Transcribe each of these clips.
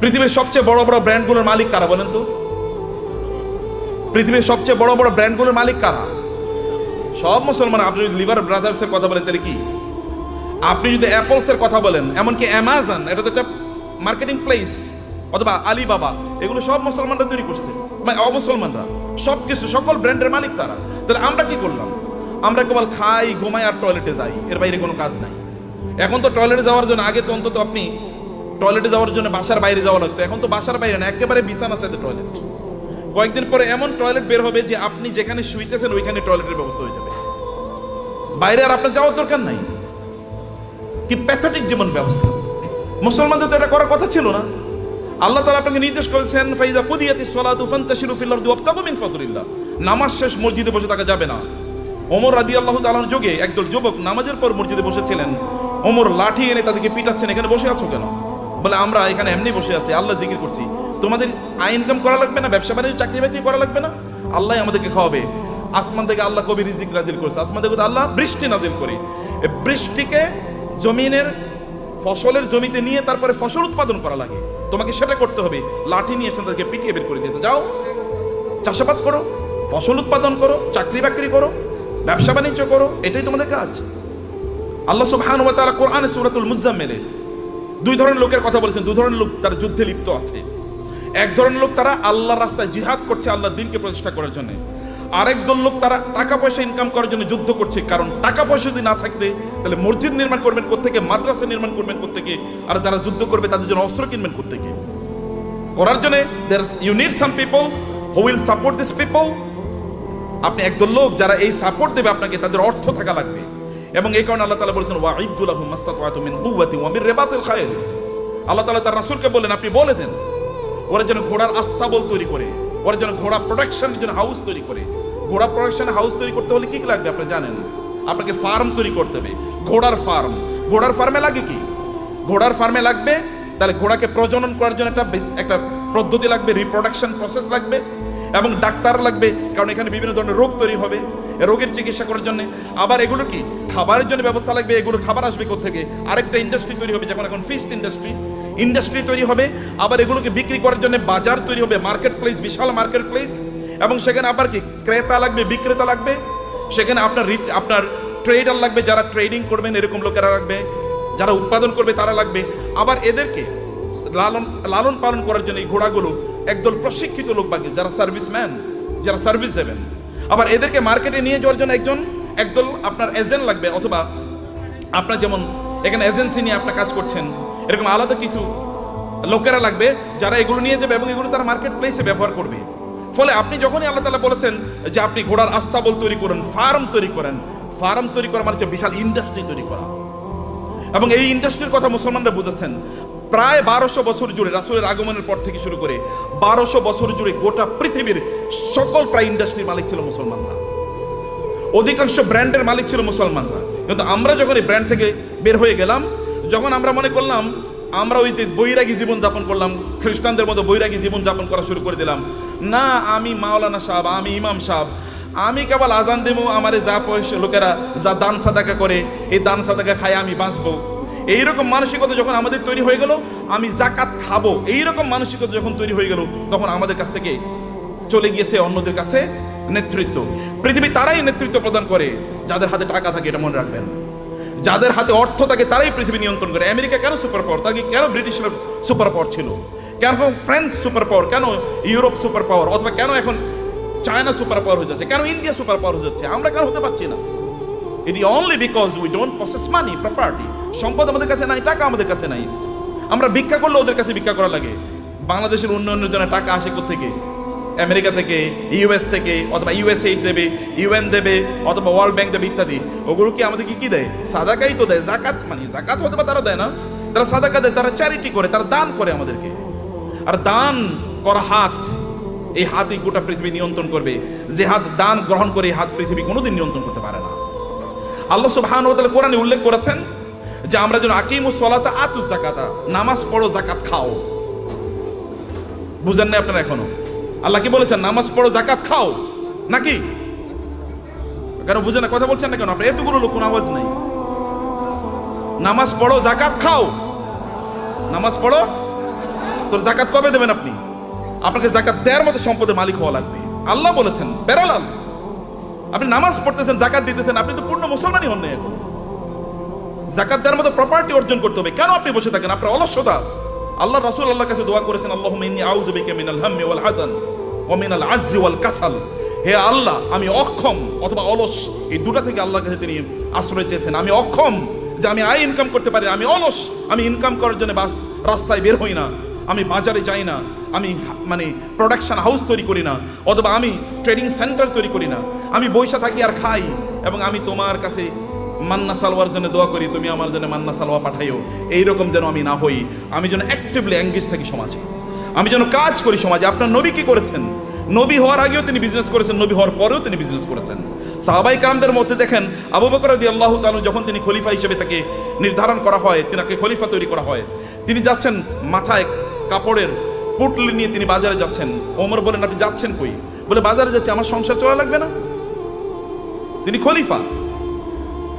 পৃথিবীর সবচেয়ে বড় বড় ব্র্যান্ডগুলোর মালিক কারা বলেন তো? পৃথিবীর সবচেয়ে বড় বড় ব্র্যান্ডগুলোর মালিক কারা? সব মুসলমান। আপনি যদি লিভার ব্রাদার্সের কথা বলেন তাহলে কি? আপনি যদি অ্যাপলসের কথা বলেন, এমনকি অ্যামাজন, এটা তো একটা মার্কেটিং প্লেস, অথবা আলিবাবা, এগুলো সব মুসলমানরা তৈরি করছে, মানে অমুসলমানরা। সব কিছু, সকল ব্র্যান্ডের মালিক তারা। তাহলে আমরা কি করলাম? আমরা কেবল খাই, ঘুমাই আর টয়লেটে যাই, এর বাইরে কোনো কাজ নাই। এখন তো টয়লেটে যাওয়ার জন্য, আগে তো অন্তত আপনি টয়লেটে যাওয়ার জন্য বাসার বাইরে যাওয়া লাগতো, এখন তো বাসার বাইরে না, একেবারে বিছানার সাথে টয়লেট। কয়েকদিন পরে এমন টয়লেট বের হবে যে আপনি যেখানে শুইতেছেন ওইখানে টয়লেটের ব্যবস্থা হয়ে যাবে, বাইরে আর আপনার যাওয়ার দরকার নাই। কি প্যাথেটিক জীবন ব্যবস্থা! মুসলমানদের তো এটা করার কথা ছিল না। আল্লাহ তাআলা আপনাকে নির্দেশ করেছেন, ফাইজা কুদিয়াতিস সালাতু ফান্তাশিরু ফিল আরদি ওয়াবতাগু মিন ফাদলিল্লাহ। নামাজ শেষ মসজিদে বসে থাকা যাবে না। ওমর রাদিয়াল্লাহু তাআলার যুগে একদল যুবক নামাজের পর মসজিদে বসেছিলেন। ওমর লাঠি এনে তাদেরকে পিটাচ্ছেন, এখানে বসে আছো কেন? বলে, আমরা এখানে এমনি বসে আছি, আল্লাহ জিকির করছি। তোমাদের ইনকাম করা লাগবে না, ব্যবসা বাণিজ্য, চাকরি বাকরি করা লাগবে না, আল্লাহ আমাদেরকে খাওয়াবে। আসমান থেকে আল্লাহ কবি রিজিক নাজিল করেছে, আসমান থেকে আল্লাহ বৃষ্টি নাজিল করে। এই বৃষ্টিকে জমিনের ফসলের জমিতে নিয়ে তারপরে ফসল উৎপাদন করা লাগে, তোমাকে সেটা করতে হবে। লাঠি নিয়ে এসে তাদেরকে পিটিয়ে বের করে দিয়েছে, যাও চাষাবাদ করো, ফসল উৎপাদন করো, চাকরি বাকরি করো, ব্যবসা বাণিজ্য করো, এটাই তোমাদের কাজ। আল্লাহ সুবহানাহু ওয়া তাআলা কোরআনে সূরাতুল মুজাম্মিলে দুই ধরনের লোকের কথা বলেছেন। দুই ধরনের লোক তার যুদ্ধে লিপ্ত আছে। এক ধরনের লোক তারা আল্লাহর রাস্তায় জিহাদ করছে, আল্লাহর দ্বীনকে প্রতিষ্ঠা করার জন্য। আরেক দল লোক তারা টাকা পয়সা ইনকাম করার জন্য যুদ্ধ করছে। কারণ টাকা পয়সা যদি না থাকবে তাহলে মসজিদ নির্মাণ করবেন কোত্থেকে, মাদ্রাসা নির্মাণ করবেন কোত্থেকে, আর যারা যুদ্ধ করবে তাদের জন্য অস্ত্র কিনবেন কোত্থেকে? করার জন্য you need some people who will support this people. আপনি একদল লোক যারা এই সাপোর্ট দেবে আপনাকে, তাদের অর্থ থাকা লাগবে। এবং এই কারণে আল্লাহ তাআলা বলেছেন, ওয়াইদ্দু লাহুম মাসতাতা'তুম মিন কুওয়াতিন ওয়া মিন রিবাতিল খায়র। আল্লাহ তাআলা তার রাসূলকে বলেন, আপনি বলে দেন ওরা যেন ঘোড়ার আস্তাবল তৈরি করে, ওরা যেন ঘোড়া প্রোডাকশনের জন্য হাউস তৈরি করে। ঘোড়া প্রোডাকশন হাউস তৈরি করতে হলে কি কি লাগবে আপনি জানেন? আপনাকে ফার্ম তৈরি করতে হবে, ঘোড়ার ফার্ম। ঘোড়ার ফার্মে লাগে কি? ঘোড়ার ফার্মে লাগবে তাহলে ঘোড়াকে প্রজনন করার জন্য একটা পদ্ধতি লাগবে, রিপ্রোডাকশন প্রসেস লাগবে, এবং ডাক্তার লাগবে, কারণ এখানে বিভিন্ন ধরনের রোগ তৈরি হবে, রোগের চিকিৎসা করার জন্য। আবার এগুলো কি খাবারের জন্য ব্যবস্থা লাগবে, এগুলো খাবার আসবে কোত্থেকে? আরেকটা ইন্ডাস্ট্রি তৈরি হবে, যেমন এখন ফিশ ইন্ডাস্ট্রি তৈরি হবে। আবার এগুলোকে বিক্রি করার জন্য বাজার তৈরি হবে, মার্কেট প্লেস, বিশাল মার্কেট প্লেস। এবং সেখানে আবার কি ক্রেতা লাগবে, বিক্রেতা লাগবে। সেখানে আপনার ট্রেডার লাগবে, যারা ট্রেডিং করবেন এরকম লোকেরা লাগবে, যারা উৎপাদন করবে তারা লাগবে। আবার এদেরকে লালন পালন করার জন্য এই ঘোড়াগুলো একদল প্রশিক্ষিত লোক লাগবে, যারা সার্ভিসম্যান, যারা সার্ভিস দেবেন। আবার এদেরকে মার্কেটে নিয়ে যাওয়ার জন্য একদল আপনার এজেন্ট লাগবে, অথবা আপনার যেমন এখানে এজেন্সি নিয়ে আপনার কাজ করছেন, এরকম আলাদা কিছু লোকেরা লাগবে যারা এগুলো নিয়ে যাবে এবং এগুলো তারা মার্কেট প্লেসে ব্যবহার করবে। ফলে আপনি যখনই আল্লাহ তাআলা বলেছেন যে আপনি ঘোড়ার আস্তাবল তৈরি করেন, ফার্ম তৈরি করেন, ফার্ম তৈরি করা মানে হচ্ছে বিশাল ইন্ডাস্ট্রি তৈরি করা। এবং এই ইন্ডাস্ট্রির কথা মুসলমানরা বুঝেছেন। প্রায় 1200 বছর জুড়ে, রাসূলের আগমনের পর থেকে শুরু করে 1200 বছর জুড়ে গোটা পৃথিবীর সকল প্রায় ইন্ডাস্ট্রির মালিক ছিল মুসলমানরা। অধিকাংশ ব্র্যান্ডের মালিক ছিল মুসলমানরা। কিন্তু আমরা যখন এই ব্র্যান্ড থেকে বের হয়ে গেলাম, যখন আমরা মনে করলাম আমরা ওই যে বৈরাগী জীবন যাপন করলাম, খ্রিস্টানদের মতো বৈরাগী জীবন যাপন করা শুরু করে দিলাম। না, আমি মাওলানা সাহেব, আমি ইমাম সাহেব, আমি কেবল আজান দেবো, আমারে যা পয়সা লোকেরা যা দান সাদাকা করে, এই দান সাদাকা খায় আমি বাঁচবো, এইরকম মানসিকতা যখন আমাদের তৈরি হয়ে গেল, আমি জাকাত খাবো, এইরকম মানসিকতা যখন তৈরি হয়ে গেল, তখন আমাদের কাছ থেকে চলে গিয়েছে অন্যদের কাছে নেতৃত্ব। পৃথিবী তারাই নেতৃত্ব প্রদান করে যাদের হাতে টাকা থাকে, এটা মনে রাখবেন। যাদের হাতে অর্থ থাকে তারাই পৃথিবী নিয়ন্ত্রণ করে। আমেরিকা কেন সুপার পাওয়ার? তাকে কেন ব্রিটিশরা সুপার পাওয়ার ছিল? কেন ফ্রান্স সুপার পাওয়ার? কেন ইউরোপ সুপার পাওয়ার? অথবা কেন এখন চায়না সুপার পাওয়ার হয়ে যাচ্ছে? কেন ইন্ডিয়া সুপার পাওয়ার হয়ে যাচ্ছে? আমরা কেন হতে পারছি না? It is only because we don't possess money, property. সম্পদ আমাদের কাছে নাই, টাকা আমাদের কাছে নাই। আমরা ভিক্ষা করলে ওদের কাছে ভিক্ষা করা লাগে। বাংলাদেশের উন্নয়নের জন্য টাকা আসে কোত্থেকে? আমেরিকা থেকে, ইউএস থেকে, অথবা ইউএসএইড দেবে, ইউএন দেবে, অথবা ওয়ার্ল্ড ব্যাংক দেবে ইত্যাদি। ওগুলো কি আমাদেরকে কি দেয়? সাদাকাই তো দেয়। জাকাত মানে জাকাত হতে পারে তারা দেয় না, তারা সাদাকা দেয়, তারা চ্যারিটি করে, তারা দান করে আমাদেরকে। আর দান করা হাত, এই হাতই গোটা পৃথিবী নিয়ন্ত্রণ করবে। যে হাত দান গ্রহণ করে, এই হাত পৃথিবী কোনোদিন নিয়ন্ত্রণ করতে পারে না। আল্লাহ সুবহানাহু ওয়া তাআলা কোরআনে উল্লেখ করেছেন যে আমরা যেন আকিমুস সালাতা আতুজ যাকাতা, নামাজ পড়ো, যাকাত খাও। বুঝেন না আপনারা এখনো? আল্লাহ কি বলেছেন? নামাজ পড়ো, যাকাত খাও, নাকি? কেন বুঝেন না? কথা বলছেন না কেন? আপনার এতগুলো লোক, কোনো আওয়াজ নেই। নামাজ পড়ো, যাকাত খাও, নামাজ পড়ো, তোর জাকাত কবে দেবেন আপনি? আপনাকে জাকাত দেওয়ার মতো সম্পদের মালিক হওয়া লাগবে। আল্লাহ বলেছেন বেরালাল, আপনি নামাজ পড়তেছেন, জাকাত দিতেছেন, আপনি তো পূর্ণ মুসলমানই হন না। এখন জাকাত দেওয়ার মতো প্রপার্টি অর্জন করতে হবে। কেন আপনি বসে থাকেন? আপনার অলসতা। আল্লাহ রাসূল আল্লাহর কাছে দোয়া করেছেন, আল্লাহুম্মা ইন্নী আউযু বিকা মিনাল হাম্মি ওয়াল হাযান ওয়া মিনাল আজজি ওয়াল কাসাল। হে আল্লাহ, আমি অক্ষম অথবা অলস, এই দুটা থেকে আল্লাহর কাছে তিনি আশ্রয় চেয়েছেন। আমি অক্ষম যে আমি আয় ইনকাম করতে পারি, আমি অলস, আমি ইনকাম করার জন্য বাস রাস্তায় বের হই না, আমি বাজারে যাই না, আমি প্রোডাকশন হাউস তৈরি করি না, অথবা আমি ট্রেডিং সেন্টার তৈরি করি না, আমি বৈশা থাকি আর খাই, এবং আমি তোমার কাছে মান্না সালোয়ার জন্য দোয়া করি, তুমি আমার জন্য মান্না সালোয়া পাঠাইও। এইরকম যেন আমি না হই। আমি যেন অ্যাক্টিভলি এঙ্গেজ থাকি সমাজে, আমি যেন কাজ করি সমাজে। আপনার নবী কি করেছেন? নবী হওয়ার আগেও তিনি বিজনেস করেছেন, নবী হওয়ার পরেও তিনি বিজনেস করেছেন। সাহাবাই কারামদের মধ্যে দেখেন, আবু বকর রাদিয়াল্লাহু তাআলা যখন তিনি খলিফা হিসেবে তাকে নির্ধারণ করা হয়, তিনাকে খলিফা তৈরি করা হয়, তিনি যাচ্ছেন মাথায় কাপড়ের পুটলি নিয়ে তিনি বাজারে যাচ্ছেন। ওমর বলেন, আপনি যাচ্ছেন কই? বলে, বাজারে যাচ্ছে, আমার সংসার চলা লাগবে না? তিনি খলিফা।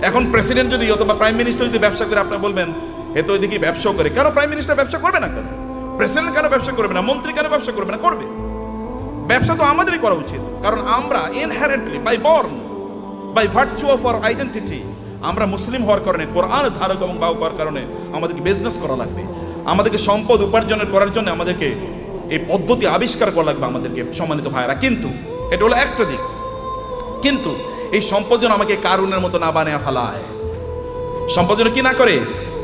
এখন প্রেসিডেন্ট যদি অথবা প্রাইম মিনিস্টার যদি ব্যবসা করে, আপনার বলবেন হে তো ওইদিকে ব্যবসাও করে। কেন প্রাইম মিনিস্টার ব্যবসা করবে না? কেন প্রেসিডেন্ট কেন ব্যবসা করবে না? মন্ত্রী কেন ব্যবসা করবে না? করবে। ব্যবসা তো আমাদেরই করা উচিত, কারণ আমরা inherently by born, by virtue of our identity, আমরা মুসলিম হওয়ার কারণে, কোরআন ধারক এবং বাহক হওয়ার কারণে আমাদেরকে বিজনেস করা লাগবে। আমাদেরকে সম্পদ উপার্জনের করার জন্য আমাদেরকে এই পদ্ধতি আবিষ্কার করা লাগবে আমাদেরকে, সম্মানিত ভাইয়েরা। কিন্তু এটা হলো একটা দিক। কিন্তু এই সম্পদ যেন আমাকে কারুনের মতো না বানিয়ে ফেলায়। সম্পদ যেন কি না করে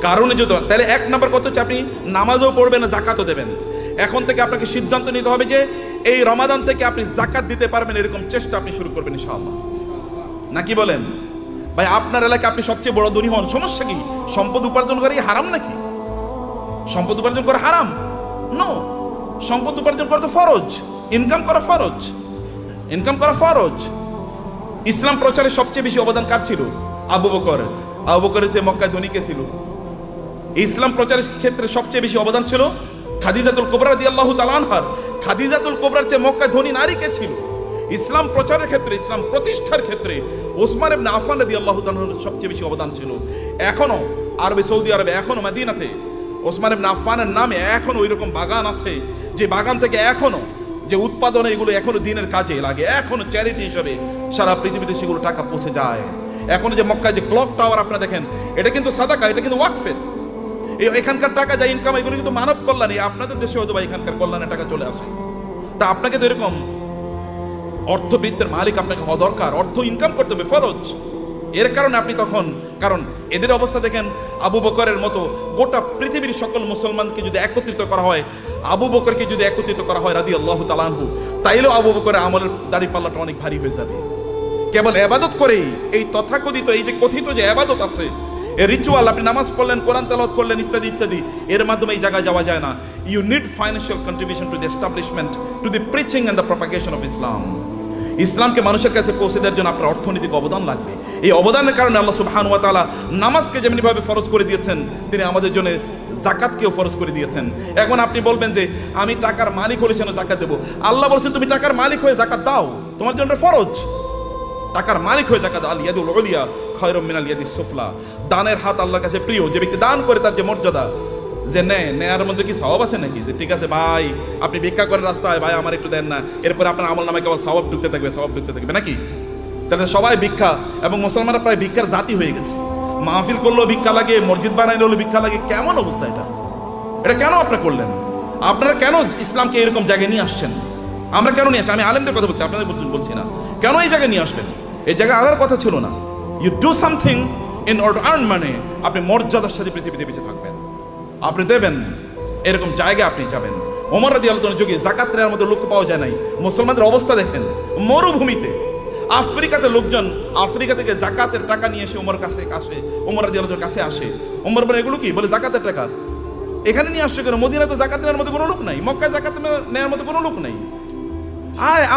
কারণে যদি, তাহলে এক নম্বর কথা হচ্ছে আপনি নামাজও পড়বেন না, জাকাতও দেবেন। এখন থেকে আপনাকে সিদ্ধান্ত নিতে হবে যে এই রমাদান থেকে আপনি জাকাত দিতে পারবেন, এরকম চেষ্টা আপনি শুরু করবেন ইনশাআল্লাহ। নাকি বলেন ভাই? আপনার এলাকায় আপনি সবচেয়ে বড় ধনী হন, সমস্যা কি? সম্পদ উপার্জন করা হারাম নাকি? সম্পদ উপার্জন করা হারাম? নো, সম্পদ উপার্জন করা তো ফরজ। ইনকাম করা ফরজ, ইনকাম করা ফরজ। ইসলাম প্রচারে সবচেয়ে বেশি অবদান কার ছিল? আবু বকর। আবু বকরের যে মক্কায় ধনী কে ছিল? ইসলাম প্রচারের ক্ষেত্রে সবচেয়ে বেশি অবদান ছিল খাদিজাতুল কুবরা রাদিয়াল্লাহু তাআলা আনহার। খাদিজাতুল কুবরার চেয়ে মক্কায় ধনী নারী কে ছিল? ইসলাম প্রচারের ক্ষেত্রে, ইসলাম প্রতিষ্ঠার ক্ষেত্রে ওসমান ইবনে আফফান রাদিয়াল্লাহু তাআলার সবচেয়ে বেশি অবদান ছিল। এখনো আরবে, সৌদি আরবে, এখনো মদিনাতে ওসমান ইবনে আফফানের নামে এখনো ওইরকম বাগান আছে, যে বাগান থেকে এখনো যে উৎপাদন, এগুলো এখনো দিনের কাজে লাগে, এখনো চ্যারিটি হিসেবে সারা পৃথিবীতে সেগুলো টাকা পৌঁছে যায়। এখনো যে মক্কায় যে ক্লক টাওয়ার আপনারা দেখেন, এটা কিন্তু সাদাকা, এটা কিন্তু ওয়াকফের। এখানকার টাকা যা ইনকাম, এগুলো কিন্তু মানব কল্যাণে। আপনাদের দেশে হয়তো বা এখানকার কল্যাণে টাকা চলে আসে। তা আপনাকে তো এরকম অর্থবৃত্তের মালিক আপনাকে হওয়া দরকার। অর্থ ইনকাম করতে হবে, ফরজ। এর কারণে আপনি তখন, কারণ এদের অবস্থা দেখেন, আবু বকরের মতো গোটা পৃথিবীর সকল মুসলমানকে যদি একত্রিত করা হয়, আবু বকরকে যদি একত্রিত করা হয় রাদিয়াল্লাহু তাআলা আনহু, তাইলেও আবু বকরের আমলের দাড়ি পাল্লাটা অনেক ভারী হয়ে যাবে। কেবল ইবাদত করেই, এই তথাকথিত, এই যে কথিত যে ইবাদত আছে, এই রিচুয়াল, আপনি নামাজ পড়লেন, কোরআন তেলাওয়াত করলেন, ইত্যাদি ইত্যাদি, এর মাধ্যমে এই জায়গায় যাওয়া যায় না। You need financial contribution to the establishment, to the preaching and the propagation of Islam. ইসলামকে মানুষের কাছে পৌঁছে দেওয়ার জন্য আপনার অর্থনৈতিক অবদান লাগবে। এই অবদানের কারণে আল্লাহ সুবহানাহু ওয়া তাআলা নামাজকে যেমনিভাবে ফরজ করে দিয়েছেন, তিনি আমাদের জন্য জাকাতকেও ফরজ করে দিয়েছেন। এখন আপনি বলবেন যে আমি টাকার মালিক হলে যেন জাকাত দেবো। আল্লাহ বলছেন তুমি টাকার মালিক হয়ে জাকাত দাও, তোমার জন্য ফরজ। টাকার মালিক হয়ে জাকাত। আল ইয়াদুল উলিয়া খায়রুম মিনাল ইয়াদিস সুফলা। দানের হাত আল্লাহর কাছে প্রিয়। যে ব্যক্তি দান করে তার যে মর্যাদা, যে নেয়ার মধ্যে কি সওয়াব আছে নাকি? যে ঠিক আছে ভাই, আপনি ভিক্ষা করেন রাস্তায়, ভাই আমার একটু দেন না, এরপরে আপনার আমল নামে কেবল সওয়াব ঢুকতে থাকবে, সওয়াব ঢুকতে থাকবে নাকি? তাহলে সবাই ভিক্ষা, এবং মুসলমানরা প্রায় ভিক্ষার জাতি হয়ে গেছে। মাহফিল করলেও ভিক্ষা লাগে, মসজিদ বানাইলেও ভিক্ষা লাগে। কেমন অবস্থা এটা? এটা কেন আপনারা করলেন? আপনারা কেন ইসলামকে এরকম জায়গায় নিয়ে আসছেন? আমরা কেন নিয়ে আসছি? আমি আলেমদের কথা বলছি, আপনাদের বলছি না। কেন এই জায়গায় নিয়ে আসবেন? এই জায়গায় আনার কথা ছিল না। You do something in order to earn money. আপনি মর্যাদার সাথে পৃথিবীতে বেঁচে থাকবেন, আপনি দেবেন, এরকম জায়গায় আপনি যাবেন। ওমর রাদিয়াল্লাহু তাআলার যুগে জাকাত নেওয়ার মতো লোক পাওয়া যায় নাই। মুসলমানদের অবস্থা দেখেন, মরুভূমিতে আফ্রিকাতে লোকজন আফ্রিকা থেকে জাকাতের টাকা নিয়ে এসে ওমর কাছে আসে, ওমর রাদিয়াল্লাহু তাআলার কাছে আসে। ওমর বলে এগুলো কি? বলে জাকাতের টাকা। এখানে নিয়ে আসছে কেন? মদিনায় তো জাকাত নেওয়ার মতো কোনো লোক নাই, মক্কায় জাকাত নেওয়ার মতো কোনো লোক নাই।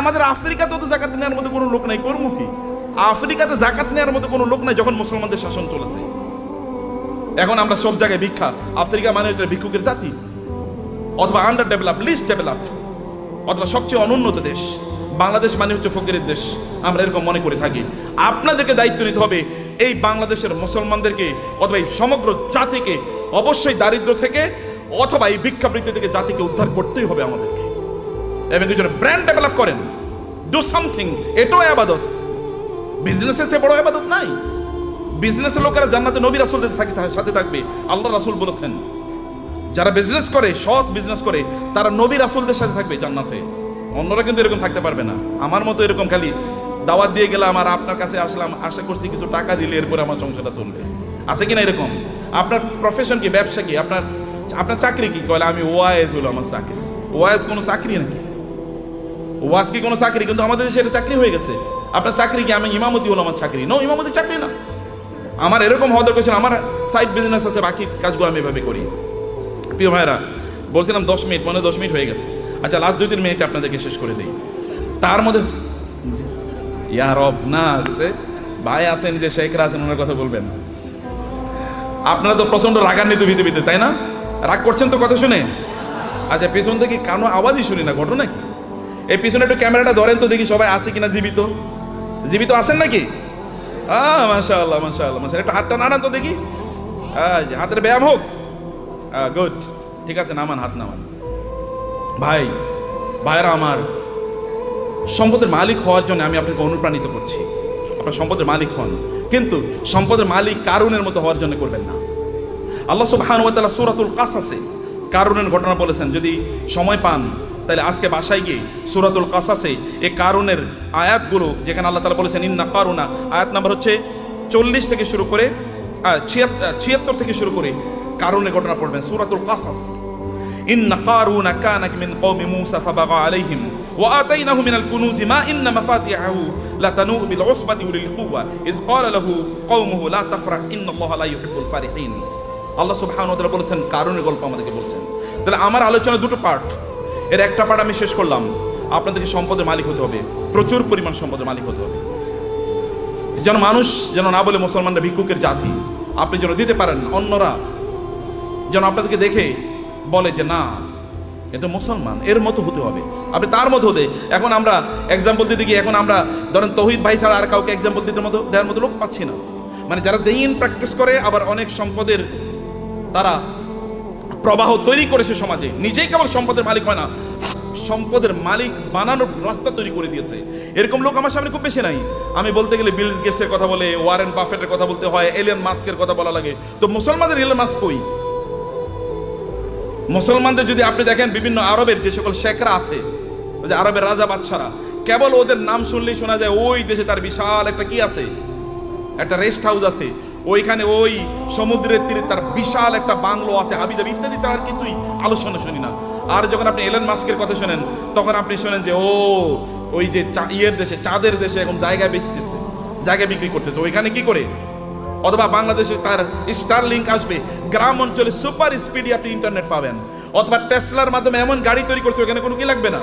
আমাদের আফ্রিকাতেও তো জাকাত নেওয়ার মতো কোনো লোক নাই, করবো কি? আফ্রিকাতে জাকাত নেওয়ার মতো কোনো লোক নাই যখন মুসলমানদের শাসন চলেছে। এখন আমরা সব জায়গায় ভিক্ষা। আফ্রিকা মানে ভিক্ষুকের জাতি, অথবা আন্ডার ডেভেলপ, লিস্ট ডেভেলপড, অথবা সবচেয়ে অনুন্নত দেশ। বাংলাদেশ মানে হচ্ছে ফকিরের দেশ, আমরা এরকম মনে করে থাকি। আপনাদেরকে দায়িত্ব নিতে হবে এই বাংলাদেশের মুসলমানদেরকে, অথবা এই সমগ্র জাতিকে অবশ্যই দারিদ্র থেকে অথবা এই ভিক্ষাবৃত্তি থেকে জাতিকে উদ্ধার করতেই হবে আমাদেরকে। এবং কিছু ব্র্যান্ড ডেভেলপ করেন, ডু সামথিং, এটাও আবাদত। বিজনেসের চেয়ে বড় আবাদত নাই। বিজনেসের লোকেরা জান্নাতে নবী রাসূলদের সাথে থাকবে, আল্লাহ রাসূল বলেছেন। যারা বিজনেস করে, সৎ বিজনেস করে, তারা নবী রাসূলদের সাথে থাকবে জান্নাতে। অন্যরা কিন্তু এরকম থাকতে পারবে না। আমার মতো এরকম খালি দাওয়াত দিয়ে গেলাম আর আপনার কাছে আসলাম, আশা করছি কিছু টাকা দিলে এরপরে আমার সংসারটা চলবে, আছে কিনা এরকম? আপনার প্রফেশন কি, ব্যবসা কি, আপনার চাকরি কি? কলে আমি ওয়াইজ হলো আমার চাকরি। ওয়াইজ কোনো চাকরি নাকি? ওয়াজ কি কোনো চাকরি? কিন্তু আমাদের দেশে এটা চাকরি হয়ে গেছে। আপনার চাকরি কি? আমি ইমামতি হলো আমার চাকরি? নো, ইমামতি চাকরি না। আমার এরকম হওয়া দরকার ছিল, আমার সাইড বিজনেস আছে, বাকি কাজগুলো আমি এভাবে করি। প্রিয় ভাইরা, বলছিলাম 10 মিনিট, মনে 10 মিনিট হয়ে গেছে। আচ্ছা, লাস্ট 2-3 মিনিট আপনাদেরকে শেষ করে দিই। তার মধ্যে না ভাই আছেন, যে শেখরা আছেন, ওনার কথা বলবেন। আপনারা তো প্রচন্ড রাগান্বিত ভিতরে, তাই না? রাগ করছেন তো কথা শুনে? আচ্ছা, পেছন থেকে কানো আওয়াজই শুনি না, ঘটনা কি? এই পিছনে একটু ক্যামেরাটা ধরেন তো দেখি সবাই আছে কিনা, জীবিত জীবিত আছেন নাকি? মাশাআল্লাহ মাশাআল্লাহ মাশাআল্লাহ। একটু হাতটা নাড়ান তো দেখি, হাতের ব্যায়াম হোক। গুড, ঠিক আছে, নামান, হাত নামান। ভাইরা আমার, সম্পদের মালিক হওয়ার জন্য আমি আপনাকে অনুপ্রাণিত করছি। আপনার সম্পদের মালিক হন, কিন্তু সম্পদের মালিক কারুনের মতো হওয়ার জন্য করবেন না। আল্লাহ সুবহানাহু ওয়া তাআলা সূরাতুল কাসাসে কারুনের ঘটনা বলেছেন। যদি সময় পান তাহলে আজকে বাসায় গিয়ে সূরাতুল কাসাসে এই কারুনের আয়াতগুলো, যেখানে আল্লাহ তাআলা বলেছেন ইন্না কারুনা, আয়াত নাম্বার হচ্ছে 40 থেকে শুরু করে 76 থেকে শুরু করে কারুনের ঘটনা পড়বেন। সূরাতুল কাসাস। ইন্না কারুনা কানা মিন কওমি মূসা ফাবাগা আলাইহিম ওয়া আতাইনাহু মিনাল কুনুজি মা ইন্না মাফাতিহাহু লাতানু বিল উসবাতি উলিল কুওয়া ইয ক্বালা লাহু কওমুহু লা তাফরাহ ইন্নাল্লাহা লা ইউহিব্বুল ফারিহিন। আল্লাহ সুবহানাহু ওয়া তাআলা বলেছেন, কারুনের গল্প আমাদেরকে বলছেন। তাহলে আমার আলোচনা দুটো পার্ট, এর একটা পার্ট আমি শেষ করলাম। আপনাদেরকে সম্পদের মালিক হতে হবে, প্রচুর পরিমাণ সম্পদের মালিক হতে হবে, যেন মানুষ যেন না বলে মুসলমানরা ভিক্ষুকের জাতি। আপনি যেন দিতে পারেন, অন্যরা যেন আপনাদেরকে দেখে বলে যে না, এটা মুসলমান, এর মতো হতে হবে, আপনি তার মতো হতে। এখন আমরা এক্সাম্পল দিতে গিয়ে, এখন আমরা ধরেন তৌহিদ ভাই ছাড়া আর কাউকে এক্সাম্পল দেওয়ার মতো লোক পাচ্ছি না। মানে যারা দ্বীন প্র্যাকটিস করে, আবার অনেক সম্পদের তারা প্রবাহ তৈরি করেছে সমাজে, নিজেই কেবল সম্পদের মালিক হয় না, সম্পদের মালিক বানানোর রাস্তা তৈরি করে দিয়েছে। এরকম লোক আমার সামনে খুব বেশি নাই। আমি বলতে গেলে বিল গেটসের কথা বলে, ওয়ারেন বাফেটের কথা বলতে হয়, এলিয়ন মাস্কের কথা বলা লাগে। তো মুসলমানদের এলিয়ন মাস্ক কই? মুসলমানদের যদি আপনি দেখেন, বিভিন্ন আরবের যে সকল শেখরা আছে, যে আরবের রাজা বাদশারা, কেবল ওদের নাম শুনলেই শোনা যায় ওই দেশে তার বিশাল একটা কি আছে, একটা রেস্ট হাউস আছে, ওইখানে ওই সমুদ্রের তীরে তার বিশাল একটা বাংলো আছে, হাবিজাবি ইত্যাদি ছাড়া আর কিছুই আলোচনা শুনি না। আর যখন আপনি এলন মাস্কের কথা শোনেন, তখন আপনি শোনেন যে ওই যে ইয়ের দেশে, চাঁদের দেশে এখন জায়গা বেচতেছে, জায়গা বিক্রি করতেছে, ওইখানে কি করে। অথবা বাংলাদেশে তার স্টারলিংক আসবে, গ্রাম অঞ্চলে সুপার স্পিডে আপনি ইন্টারনেট পাবেন। অথবা টেসলার মাধ্যমে এমন গাড়ি তৈরি করছে, ওখানে কোনো কি লাগবে না,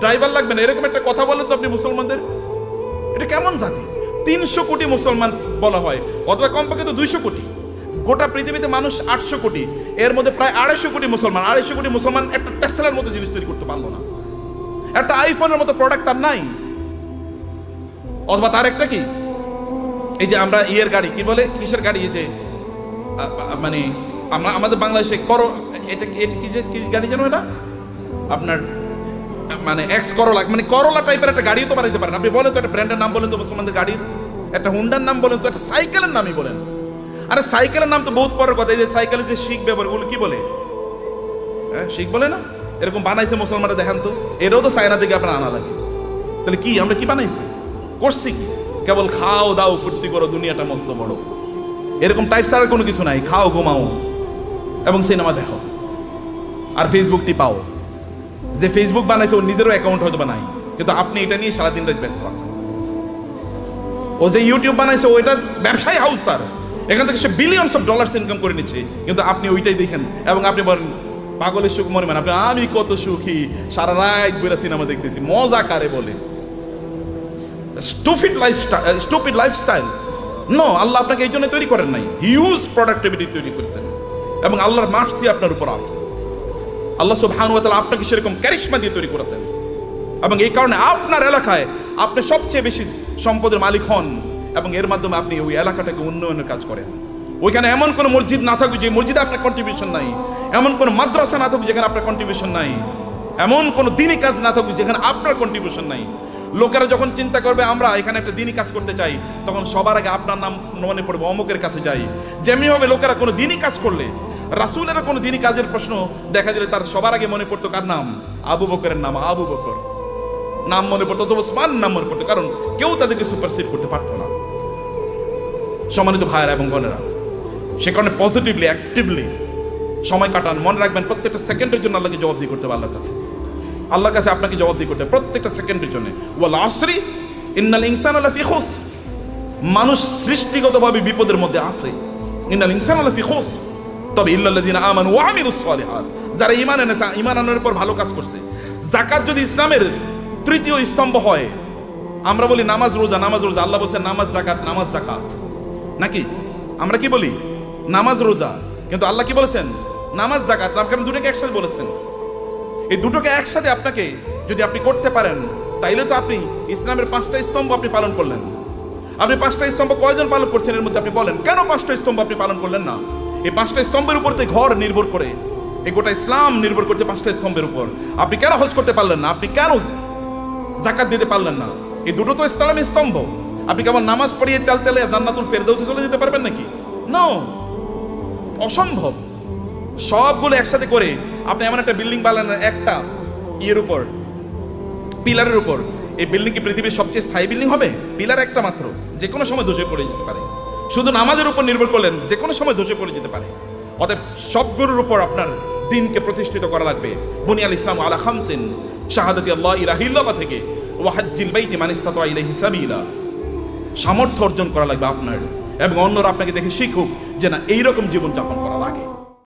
ড্রাইভার লাগবে না। এরকম একটা কথা বলেন তো আপনি মুসলমানদের, এটা কেমন জাতি? 300 কোটি মুসলমান বলা হয়, অথবা কমপক্ষে তো 200 কোটি। গোটা পৃথিবীতে মানুষ 800 কোটি, এর মধ্যে প্রায় 250 কোটি মুসলমান। 250 কোটি মুসলমান একটা টেসলার মতো জিনিস তৈরি করতে পারলো না, একটা আইফোনের মতো প্রোডাক্ট তার নাই। অথবা তার একটা কি, এই যে আমরা ইয়ের গাড়ি কি বলে, কিসের গাড়ি, এই যে মানে আমাদের বাংলাদেশে এটা কি গাড়ি যেন, এটা আপনার মানে এক্স করোলা, মানে করোলা টাইপের একটা গাড়িও তো বানাইতে পারেন আপনি। বলেন তো একটা ব্র্যান্ডের নাম বলেন তো মুসলমানদের গাড়ির, একটা হুন্ডার নাম বলেন তো, একটা সাইকেলের নামই বলেন। আরে সাইকেলের নাম তো বহুত পরের কথা। এই যে সাইকেলের যে শিখ ব্যবহার, ওগুলো কি বলে? হ্যাঁ, শিখ বলে না? এরকম বানাইছে মুসলমানরা, দেখেন তো, এটাও তো চায়না থেকে আপনার আনা লাগে। তাহলে কি আমরা কি বানাইছি, করছি কি? কেবল খাও দাও ফুর্তি করো, দুনিয়াটা মস্ত বড়, এরকম টাইপ ছাড়া কোনো কিছু নাই। খাও, ঘুমাও এবং সিনেমা দেখো আর ফেসবুক টিপাও। যে ফেসবুক বানাইছে ওর নিজেরও অ্যাকাউন্ট হয়তো বা নাই, কিন্তু আপনি এটা নিয়ে সারাদিন রাত ব্যস্ত আছেন। ও যে ইউটিউব বানাইছে, ওইটা ব্যবসায়ী হাউস, তার এখান থেকে সে বিলিয়নস অফ ডলার্স ইনকাম করে নিচ্ছে, কিন্তু আপনি ওইটাই দেখেন এবং আপনি বলেন পাগলের সুখ মনে মানে, আপনি আমি কত সুখী, সারা রাত বইরা সিনেমা দেখতেছি, মজা কারে বলে। Stupid lifestyle. নো, আল্লাহ আপনাকে এই জন্য তৈরি করেন নাই, হিউজ প্রোডাক্টিভিটি তৈরি করেছেন এবং আল্লাহর মার্সি আপনার উপর আছে। আল্লাহ সুবহানাহু ওয়া তাআলা আপনাকে সেরকম ক্যারিশমা দিয়ে তৈরি করেছেন এবং এই কারণে আপনার এলাকায় আপনি সবচেয়ে বেশি সম্পদের মালিক হন এবং এর মাধ্যমে আপনি ওই এলাকাটাকে উন্নয়নের কাজ করেন। ওইখানে এমন কোনো মসজিদ না থাকুক যে মসজিদে আপনার কন্ট্রিবিউশন নাই, এমন কোনো মাদ্রাসা না থাকুক যেখানে আপনার কন্ট্রিবিউশন নাই, এমন কোনো দিনই কাজ না থাকুক যেখানে আপনার কন্ট্রিবিউশন নাই। লোকেরা যখন চিন্তা করবে আমরা এখানে একটা দিনই কাজ করতে চাই, তখন সবার আগে আপনার নাম মনে পড়বে, অমুকের কাছে যাই। যেমনিভাবে লোকেরা কোনো দিনই কাজ করলে, রাসূলের কোনো দিনই কাজের প্রশ্ন দেখা দিলে তার সবার আগে মনে পড়তো কার নাম? আবু বকরের নাম। আবু বকর নাম মনে পড়তো, অথবা ওসমান নাম মনে পড়তো, কারণ কেউ তাদেরকে সুপারসিড করতে পারতো না। সম্মানিত ভাইয়েরা এবং বোনেরা, সে কারণে পজিটিভলি অ্যাক্টিভলি সময় কাটান। মনে রাখবেন প্রত্যেকটা সেকেন্ডের জন্য আল্লাহকে জবাবদিহি করতে হবে। আল্লাহর কাছে আপনাকে জবাবদিহি করতে হবে প্রত্যেকটা সেকেন্ডের জন্য। ওয়াল আসরি ইন্নাল ইনসানা লাফি খুসর, মানুষ সৃষ্টিগতভাবে বিপদের মধ্যে আছে। ইন্নাল ইনসানা লাফি খুসর, তবে ইল্লাল্লাযিনা আমানু ওয়া আমিলুস সালিহাত, যারা ঈমান এনেছে, ঈমান আনার পর ভালো কাজ করছে। যাকাত যদি ইসলামের তৃতীয় স্তম্ভ হয়, আমরা বলি নামাজ রোজা, নামাজ রোজা, আল্লাহ বলছেন নামাজ জাকাত, নামাজ জাকাত, নাকি আমরা কি বলি? নামাজ রোজা, কিন্তু আল্লাহ কি বলেছেন? নামাজ জাকাত। কারণ দুটোকে একসাথে বলেছেন। এই দুটোকে একসাথে আপনাকে যদি আপনি করতে পারেন, তাইলে তো আপনি ইসলামের 5টা স্তম্ভ আপনি পালন করলেন। আপনি 5টা স্তম্ভ কয়জন পালন করছেন এর মধ্যে আপনি বলেন? কেন 5টা স্তম্ভ আপনি পালন করলেন না? এই 5টা স্তম্ভের উপর তো ঘর নির্ভর করে, এই গোটা ইসলাম নির্ভর করছে 5টা স্তম্ভের উপর। আপনি কেন হজ করতে পারলেন না? আপনি কেন জাকাত দিতে পারলেন না? এই দুটো তো ইসলামের স্তম্ভ। আপনি কেবল নামাজ পড়িয়ে তেলে জান্নাতুল ফেরদাউসে চলে যেতে পারবেন নাকি? নো, অসম্ভব। সবগুলো একসাথে করে আপনি এমন একটা বিল্ডিং বানালেন একটা ইয়ের উপর, পিলারের উপর। এই বিল্ডিং কি পৃথিবীর সবচেয়ে স্থায়ী বিল্ডিং হবে? পিলার একটা মাত্র, যে কোনো সময় ধসে পড়ে যেতে পারে। শুধু নামাজের উপর নির্ভর করলেন, যে কোনো সময় ধসে পড়ে যেতে পারে। অতএব সবগুলোর উপর আপনার দিনকে প্রতিষ্ঠিত করা লাগবে। বুনিয়াল ইসলাম আলা খামসিন, শাহাদাতি আল্লাহ ইলাহা ইল্লাল্লাহ থেকে ওয়া হাজ্জিল বাইতি মান ইসতাতা ইলাইহি সাবিলা, সামর্থ্য অর্জন করা লাগবে আপনার, এবং অন্যরা আপনাকে দেখে শিখুক যে না এইরকম জীবনযাপন করা লাগে।